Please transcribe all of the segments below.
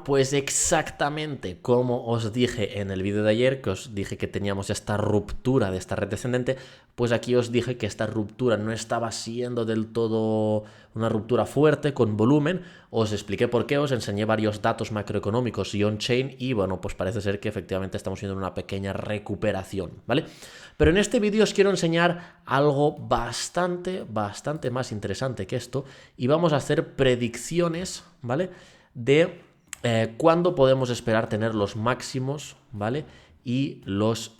Bueno, pues exactamente como os dije en el vídeo de ayer, que os dije que teníamos esta ruptura de esta red descendente, pues aquí os dije que esta ruptura no estaba siendo del todo una ruptura fuerte, con volumen. Os expliqué por qué, os enseñé varios datos macroeconómicos y on-chain y bueno, pues parece ser que efectivamente estamos viendo una pequeña recuperación, ¿vale? Pero en este vídeo os quiero enseñar algo bastante más interesante que esto y vamos a hacer predicciones, ¿vale? De cuándo podemos esperar tener los máximos, ¿vale? Y los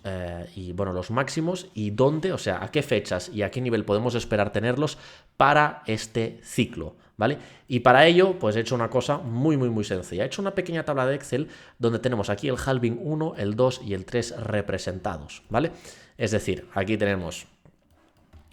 máximos y dónde, o sea, a qué fechas y a qué nivel podemos esperar tenerlos para este ciclo, ¿vale? Y para ello, pues he hecho una cosa muy sencilla. He hecho una pequeña tabla de Excel donde tenemos aquí el halving 1, el 2 y el 3 representados, ¿vale? Es decir, aquí tenemos,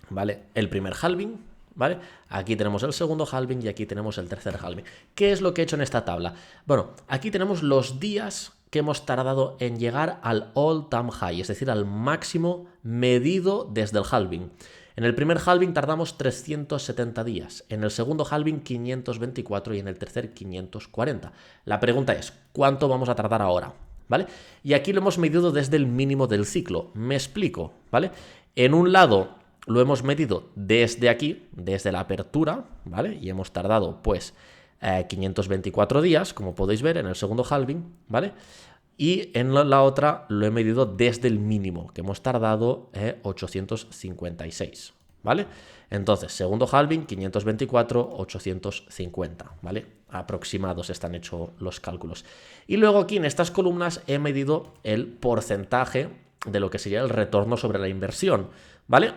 ¿vale?, el primer halving, ¿vale? Aquí tenemos el segundo halving y aquí tenemos el tercer halving. ¿Qué es lo que he hecho en esta tabla? Bueno, aquí tenemos los días que hemos tardado en llegar al all-time high, es decir, al máximo medido desde el halving. En el primer halving tardamos 370 días, en el segundo halving 524 y en el tercer 540. La pregunta es, ¿cuánto vamos a tardar ahora? ¿Vale? Y aquí lo hemos medido desde el mínimo del ciclo. Me explico, ¿vale? En un lado lo hemos medido desde aquí, desde la apertura, ¿vale? Y hemos tardado, pues, 524 días, como podéis ver en el segundo halving, ¿vale? Y en la otra lo he medido desde el mínimo, que hemos tardado 856, ¿vale? Entonces, segundo halving, 524, 850, ¿vale? Aproximados están hechos los cálculos. Y luego aquí en estas columnas he medido el porcentaje de lo que sería el retorno sobre la inversión, ¿vale?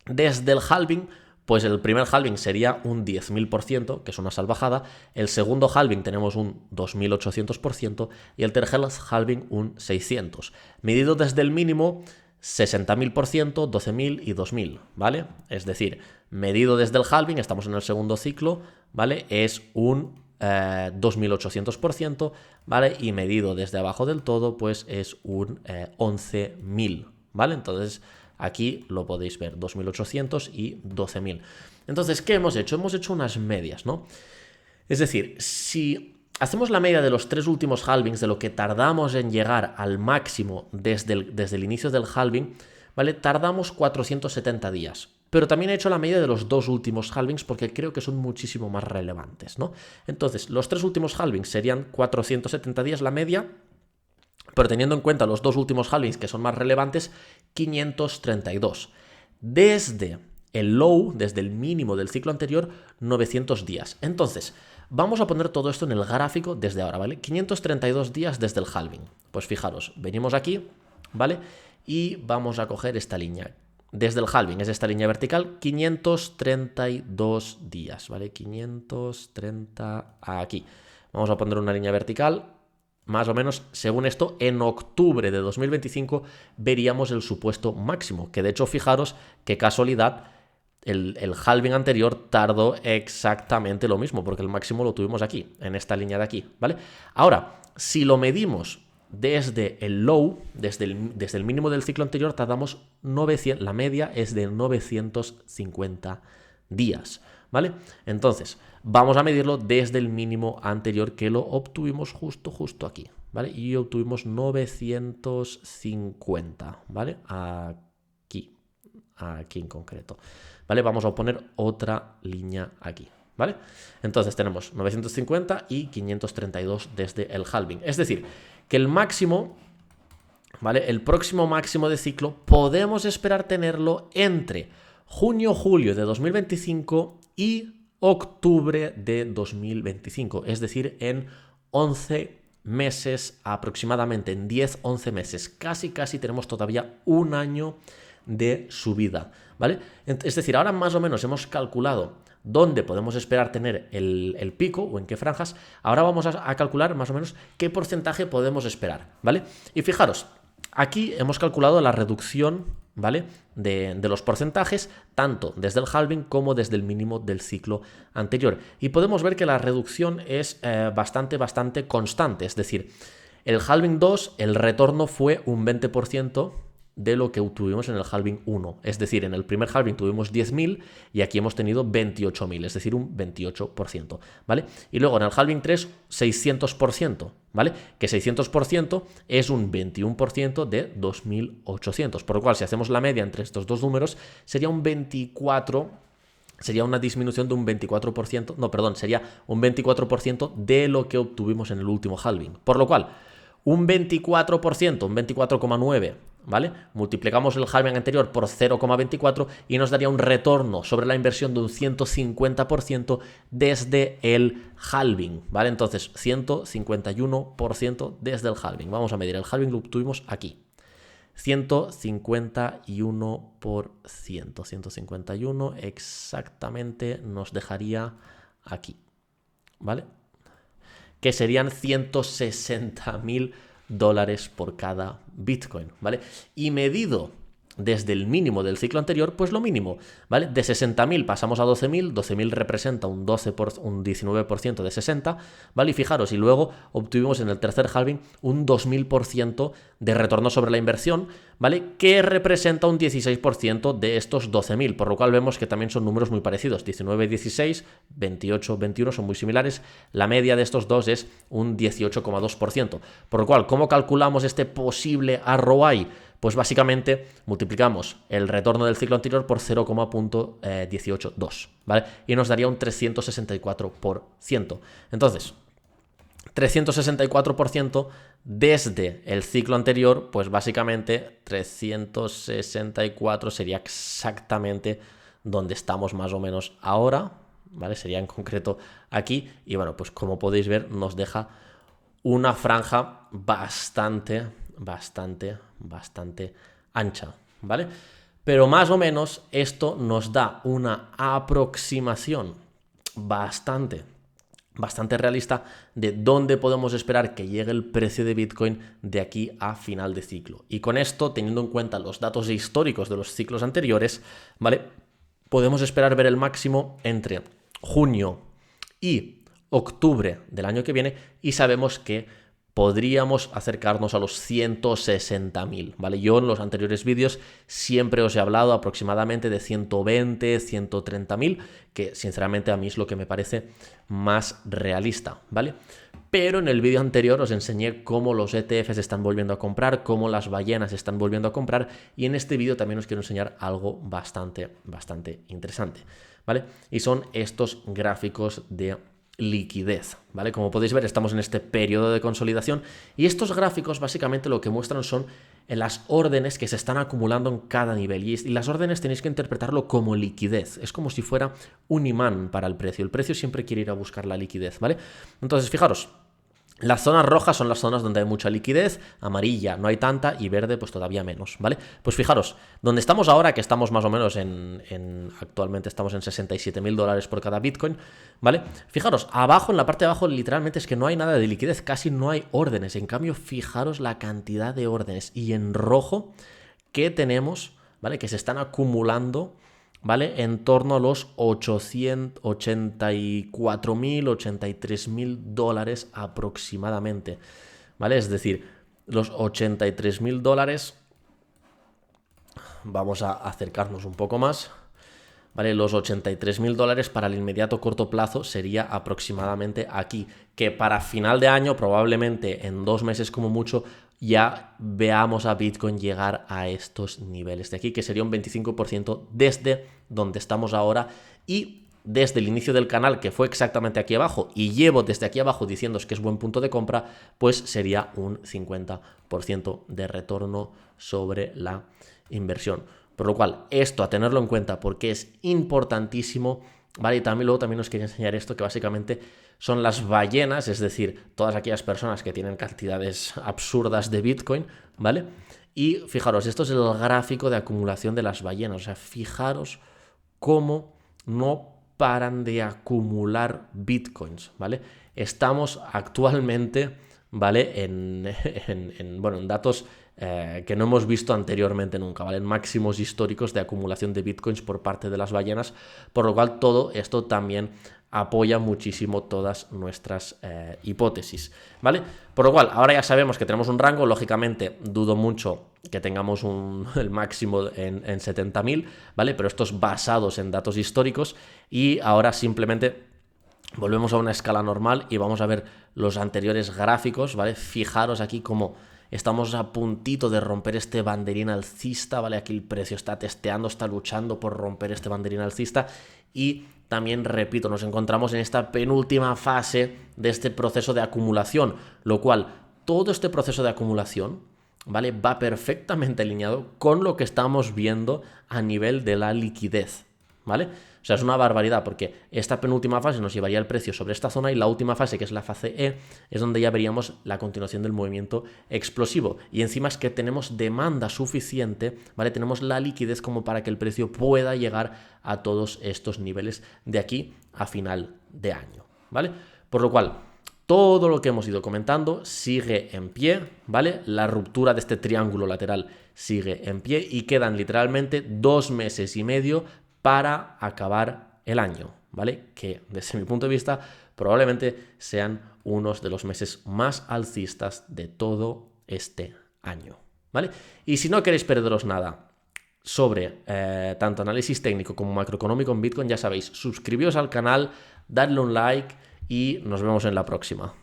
Desde el halving, pues el primer halving sería un 10.000%, que es una salvajada. El segundo halving tenemos un 2.800% y el tercer halving un 600%. Medido desde el mínimo, 60.000%, 12.000 y 2.000, ¿vale? Es decir, medido desde el halving, estamos en el segundo ciclo, ¿vale? Es un 2.800%, ¿vale? Y medido desde abajo del todo, pues es un 11.000, ¿vale? Entonces, aquí lo podéis ver, 2.800 y 12.000. Entonces, ¿qué hemos hecho? Hemos hecho unas medias, ¿no? Es decir, si hacemos la media de los tres últimos halvings, de lo que tardamos en llegar al máximo desde el inicio del halving, ¿vale? Tardamos 470 días. Pero también he hecho la media de los dos últimos halvings porque creo que son muchísimo más relevantes, ¿no? Entonces, los tres últimos halvings serían 470 días la media, pero teniendo en cuenta los dos últimos halvings que son más relevantes, 532. Desde el low, desde el mínimo del ciclo anterior, 900 días. Entonces, vamos a poner todo esto en el gráfico desde ahora, ¿vale? 532 días desde el halving. Pues fijaros, venimos aquí, ¿vale? Y vamos a coger esta línea. Desde el halving, es esta línea vertical, 532 días, ¿vale? 530 aquí. Vamos a poner una línea vertical. Más o menos, según esto, en octubre de 2025 veríamos el supuesto máximo, que de hecho, fijaros qué casualidad, el halving anterior tardó exactamente lo mismo, porque el máximo lo tuvimos aquí, en esta línea de aquí, ¿vale? Ahora, si lo medimos desde el low, desde el mínimo del ciclo anterior, tardamos 900, la media es de 950 días, ¿vale? Entonces, vamos a medirlo desde el mínimo anterior que lo obtuvimos justo aquí, ¿vale? Y obtuvimos 950, ¿vale? Aquí en concreto, ¿vale? Vamos a poner otra línea aquí, ¿vale? Entonces tenemos 950 y 532 desde el halving. Es decir, que el máximo, ¿vale? El próximo máximo de ciclo podemos esperar tenerlo entre junio-julio de 2025 y octubre de 2025, es decir, en 11 meses aproximadamente, en 10-11 meses, casi tenemos todavía un año de subida, ¿vale? Es decir, ahora más o menos hemos calculado dónde podemos esperar tener el pico o en qué franjas. Ahora vamos a calcular más o menos qué porcentaje podemos esperar, ¿vale? Y fijaros, aquí hemos calculado la reducción, ¿vale?, de los porcentajes, tanto desde el halving como desde el mínimo del ciclo anterior. Y podemos ver que la reducción es bastante constante. Es decir, el halving 2, el retorno fue un 20%, de lo que tuvimos en el halving 1. Es decir, en el primer halving tuvimos 10.000 y aquí hemos tenido 28.000, es decir, un 28%, ¿vale? Y luego en el halving 3, 600%, ¿vale? Que 600% es un 21% de 2.800, por lo cual si hacemos la media entre estos dos números sería un 24%. Sería una disminución de un 24%, no, perdón, sería un 24% de lo que obtuvimos en el último halving. Por lo cual, un 24%, un 24,9%, ¿vale? Multiplicamos el halving anterior por 0,24 y nos daría un retorno sobre la inversión de un 150% desde el halving, ¿vale? Entonces, 151% desde el halving. Vamos a medir, el halving lo obtuvimos aquí. 151%, 151 exactamente nos dejaría aquí, ¿vale? Que serían 160.000 dólares por cada Bitcoin, ¿vale? Y medido desde el mínimo del ciclo anterior, pues lo mínimo, ¿vale? De 60.000 pasamos a 12.000, 12.000 representa un 19% de 60, ¿vale? Y fijaros, y luego obtuvimos en el tercer halving un 2.000% de retorno sobre la inversión, ¿vale? Que representa un 16% de estos 12.000, por lo cual vemos que también son números muy parecidos, 19, 16, 28, 21 son muy similares, la media de estos dos es un 18,2%, por lo cual, ¿cómo calculamos este posible ROI? Pues básicamente multiplicamos el retorno del ciclo anterior por 0,182, ¿vale? Y nos daría un 364%. Entonces, 364% desde el ciclo anterior, pues básicamente 364 sería exactamente donde estamos más o menos ahora, ¿vale? Sería en concreto aquí. Y bueno, pues como podéis ver, nos deja una franja bastante ancha, ¿vale? Pero más o menos esto nos da una aproximación bastante realista de dónde podemos esperar que llegue el precio de Bitcoin de aquí a final de ciclo. Y con esto, teniendo en cuenta los datos históricos de los ciclos anteriores, ¿vale? Podemos esperar ver el máximo entre junio y octubre del año que viene y sabemos que podríamos acercarnos a los 160.000, ¿vale? Yo en los anteriores vídeos siempre os he hablado aproximadamente de 120, 130.000, que sinceramente a mí es lo que me parece más realista, ¿vale? Pero en el vídeo anterior os enseñé cómo los ETFs están volviendo a comprar, cómo las ballenas están volviendo a comprar, y en este vídeo también os quiero enseñar algo bastante interesante, ¿vale? Y son estos gráficos de liquidez, ¿vale? Como podéis ver, estamos en este periodo de consolidación y estos gráficos básicamente lo que muestran son las órdenes que se están acumulando en cada nivel y las órdenes tenéis que interpretarlo como liquidez, es como si fuera un imán para el precio siempre quiere ir a buscar la liquidez, ¿vale? Entonces, fijaros, las zonas rojas son las zonas donde hay mucha liquidez, amarilla no hay tanta y verde pues todavía menos, ¿vale? Pues fijaros, donde estamos ahora, que estamos más o menos actualmente estamos en 67.000 dólares por cada Bitcoin, ¿vale? Fijaros, abajo, en la parte de abajo literalmente es que no hay nada de liquidez, casi no hay órdenes, en cambio fijaros la cantidad de órdenes y en rojo que tenemos, ¿vale? Que se están acumulando, ¿vale? En torno a los 84.000, 83.000 dólares aproximadamente, ¿vale? Es decir, los 83.000 dólares, vamos a acercarnos un poco más, ¿vale? Los 83.000 dólares para el inmediato corto plazo sería aproximadamente aquí, que para final de año, probablemente en 2 meses como mucho, ya veamos a Bitcoin llegar a estos niveles de aquí, que sería un 25% desde donde estamos ahora y desde el inicio del canal, que fue exactamente aquí abajo, y llevo desde aquí abajo diciéndoos que es buen punto de compra, pues sería un 50% de retorno sobre la inversión. Por lo cual, esto a tenerlo en cuenta porque es importantísimo, ¿vale? Y luego también os quería enseñar esto, que básicamente son las ballenas, es decir, todas aquellas personas que tienen cantidades absurdas de Bitcoin, ¿vale? Y fijaros, esto es el gráfico de acumulación de las ballenas, o sea, fijaros cómo no paran de acumular Bitcoins, ¿vale? Estamos actualmente, ¿vale? Bueno, en datos que no hemos visto anteriormente nunca, ¿vale? En máximos históricos de acumulación de bitcoins por parte de las ballenas, por lo cual todo esto también apoya muchísimo todas nuestras hipótesis, ¿vale? Por lo cual, ahora ya sabemos que tenemos un rango, lógicamente dudo mucho que tengamos el máximo en 70.000, ¿vale? Pero estos basados en datos históricos, y ahora simplemente volvemos a una escala normal y vamos a ver los anteriores gráficos, ¿vale? Fijaros aquí como estamos a puntito de romper este banderín alcista, ¿vale? Aquí el precio está testeando, está luchando por romper este banderín alcista y también, repito, nos encontramos en esta penúltima fase de este proceso de acumulación, lo cual todo este proceso de acumulación, ¿vale? Va perfectamente alineado con lo que estamos viendo a nivel de la liquidez, ¿vale? O sea, es una barbaridad porque esta penúltima fase nos llevaría el precio sobre esta zona y la última fase, que es la fase E, es donde ya veríamos la continuación del movimiento explosivo. Y encima es que tenemos demanda suficiente, ¿vale? Tenemos la liquidez como para que el precio pueda llegar a todos estos niveles de aquí a final de año, ¿vale? Por lo cual, todo lo que hemos ido comentando sigue en pie, ¿vale? La ruptura de este triángulo lateral sigue en pie y quedan literalmente 2 meses y medio para acabar el año, ¿vale? Que desde mi punto de vista probablemente sean unos de los meses más alcistas de todo este año, ¿vale? Y si no queréis perderos nada sobre tanto análisis técnico como macroeconómico en Bitcoin, ya sabéis, suscribíos al canal, dadle un like y nos vemos en la próxima.